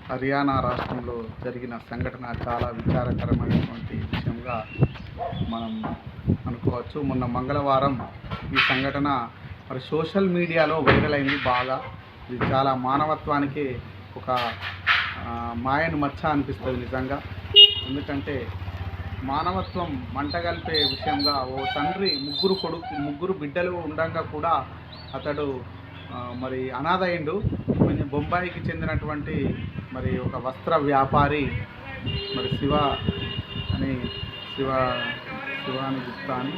హర్యానా రాష్ట్రంలో జరిగిన సంఘటన చాలా విచారకరమైనటువంటి విషయంగా మనం అనుకోవచ్చు. మొన్న మంగళవారం ఈ సంఘటన మరి సోషల్ మీడియాలో వైరల్ అయింది బాగా. ఇది చాలా మానవత్వానికి ఒక మాయను మచ్చ అనిపిస్తుంది నిజంగా. ఎందుకంటే మానవత్వం మంటగలిపే విషయంగా ఓ తండ్రి ముగ్గురు బిడ్డలు ఉండగా కూడా అతడు మరి అనాథ అయిండు. బొంబాయికి చెందినటువంటి మరి ఒక వస్త్ర వ్యాపారి మరి శివాని గుప్తా అని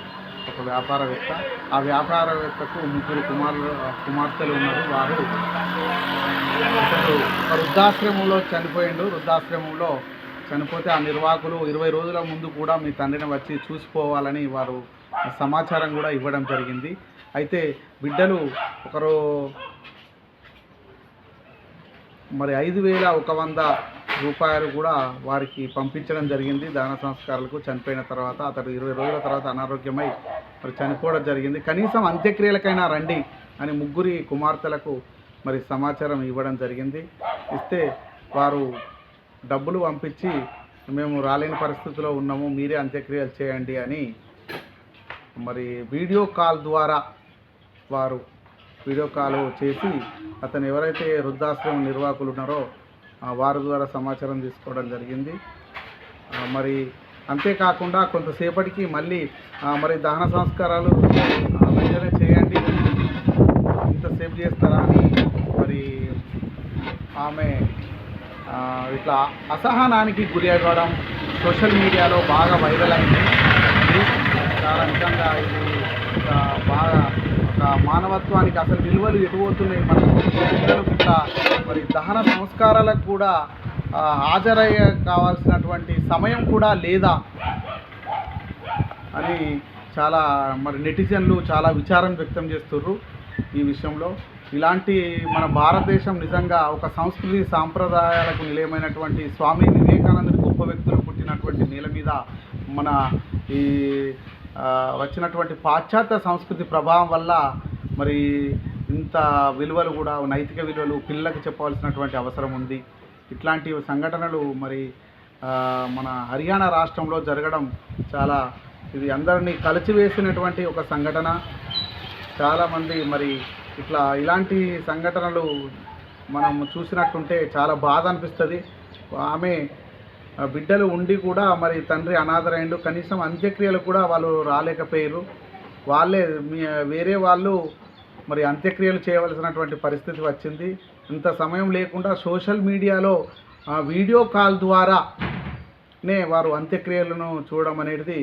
ఒక వ్యాపారవేత్త. ఆ వ్యాపారవేత్తకు ముగ్గురు కుమార్తెలు ఉన్నారు. వారు అతడు వృద్ధాశ్రమంలో చనిపోయిండు. వృద్ధాశ్రమంలో చనిపోతే ఆ నిర్వాహకులు 20 రోజుల ముందు కూడా మీ తండ్రిని వచ్చి చూసిపోవాలని వారు సమాచారం కూడా ఇవ్వడం జరిగింది. అయితే బిడ్డలు ఒకరు మరి 5,100 రూపాయలు కూడా వారికి పంపించడం జరిగింది దాన సంస్కారాలకు. చనిపోయిన తర్వాత అతడు 20 రోజుల తర్వాత అనారోగ్యమై మరి చనిపోవడం జరిగింది. కనీసం అంత్యక్రియలకైనా రండి అని ముగ్గురి కుమార్తెలకు మరి సమాచారం ఇవ్వడం జరిగింది. ఇస్తే వారు డబ్బులు పంపించి మేము రాలేని పరిస్థితిలో ఉన్నాము, మీరే అంత్యక్రియలు చేయండి అని మరి వీడియో కాల్ ద్వారా వారు వీడియో కాల్ చేసి అతను ఎవరైతే వృద్ధాశ్రమం నిర్వాహకులు ఉన్నారో వారి ద్వారా సమాచారం తీసుకోవడం జరిగింది. మరి అంతేకాకుండా కొంతసేపటికి మళ్ళీ మరి దహన సంస్కారాలు వెంటనే చేయండి, ఇంతసేపు చేస్తారా అని మరి ఆమె ఇట్లా అసహనానికి గురి అవ్వడం సోషల్ మీడియాలో బాగా వైరల్ అయింది. చాలా నిజంగా ఇది బాగా ఒక మానవత్వానికి అసలు విలువలు ఎటుపోతున్నాయి. మన పిల్లలకు ఇట్లా మరి దహన సంస్కారాలకు కూడా హాజరయ్యే కావాల్సినటువంటి సమయం కూడా లేదా అని చాలా మరి నెటిజన్లు చాలా విచారం వ్యక్తం చేస్తుర్రు ఈ విషయంలో. ఇలాంటి మన భారతదేశం నిజంగా ఒక సంస్కృతి సాంప్రదాయాలకు నిలయమైనటువంటి స్వామి వివేకానందుడి గొప్ప వ్యక్తులు పుట్టినటువంటి నేల మీద మన ఈ వచ్చినటువంటి పాశ్చాత్య సంస్కృతి ప్రభావం వల్ల మరి ఇంత విలువలు కూడా నైతిక విలువలు పిల్లలకు చెప్పవలసినటువంటి అవసరం ఉంది. ఇట్లాంటి సంఘటనలు మరి మన హర్యానా రాష్ట్రంలో జరగడం చాలా ఇది అందరినీ కలిచివేసినటువంటి ఒక సంఘటన. చాలామంది మరి ఇలాంటి సంఘటనలు మనం చూసినట్టుంటే చాలా బాధ అనిపిస్తుంది. ఆమె బిడ్డలు ఉండి కూడా మరి తండ్రి అనాథరైండు. కనీసం అంత్యక్రియలు కూడా వాళ్ళు రాలేకపోయారు. వేరే వాళ్ళు మరి అంత్యక్రియలు చేయవలసినటువంటి పరిస్థితి వచ్చింది. ఇంత సమయం లేకుండా సోషల్ మీడియాలో వీడియో కాల్ ద్వారానే వారు అంత్యక్రియలను చూడడం అనేది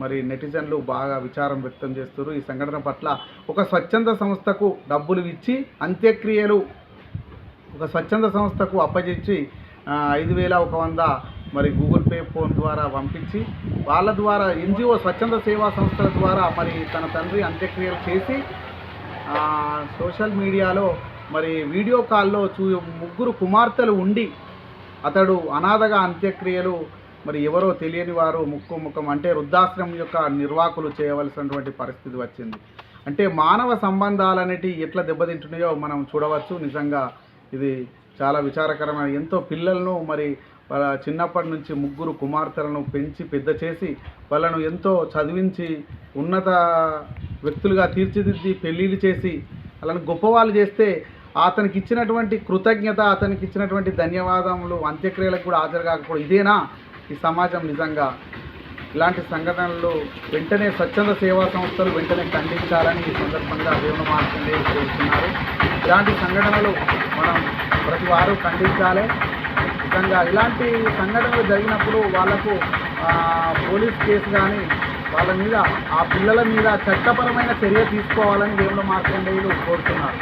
మరి నెటిజన్లు బాగా విచారం వ్యక్తం చేస్తారు. ఈ సంఘటన పట్ల ఒక స్వచ్ఛంద సంస్థకు డబ్బులు ఇచ్చి అంత్యక్రియలు ఒక స్వచ్ఛంద సంస్థకు అప్పగించి 5,100 మరి గూగుల్ పే ఫోన్ ద్వారా పంపించి వాళ్ళ ద్వారా NGO స్వచ్ఛంద సేవా సంస్థల ద్వారా మరి తన తండ్రి అంత్యక్రియలు చేసి సోషల్ మీడియాలో మరి వీడియో కాల్లో ముగ్గురు కుమార్తెలు ఉండి అతడు అనాథగా అంత్యక్రియలు మరి ఎవరో తెలియని వారు ముఖం అంటే వృద్ధాశ్రమం యొక్క నిర్వాహకులు చేయవలసినటువంటి పరిస్థితి వచ్చింది. అంటే మానవ సంబంధాలనేటి ఎట్లా దెబ్బతింటున్నాయో మనం చూడవచ్చు. నిజంగా ఇది చాలా విచారకరమైన ఎంతో పిల్లలను మరి వాళ్ళ చిన్నప్పటి నుంచి ముగ్గురు కుమార్తెలను పెంచి పెద్ద చేసి వాళ్ళను ఎంతో చదివించి ఉన్నత వ్యక్తులుగా తీర్చిదిద్ది పెళ్ళిళ్ళు చేసి వాళ్ళని గొప్పవాళ్ళు చేస్తే అతనికి ఇచ్చినటువంటి కృతజ్ఞత అతనికి ఇచ్చినటువంటి ధన్యవాదములు అంత్యక్రియలకు కూడా హాజరు కాకపోవడం ఇదేనా ఈ సమాజం? నిజంగా ఇలాంటి సంఘటనలు వెంటనే స్వచ్ఛంద సేవా సంస్థలు వెంటనే ఖండించాలని ఈ సందర్భంగా దేవుని మార్కండే కోరుతున్నారు. ఇలాంటి సంఘటనలు మనం ప్రతి వారు ఖండించాలి. నిజంగా ఇలాంటి సంఘటనలు జరిగినప్పుడు వాళ్లకు పోలీస్ కేసు కానీ వాళ్ళ మీద ఆ పిల్లల మీద చట్టపరమైన చర్య తీసుకోవాలని దేవుని మార్కండేయులు కోరుతున్నారు.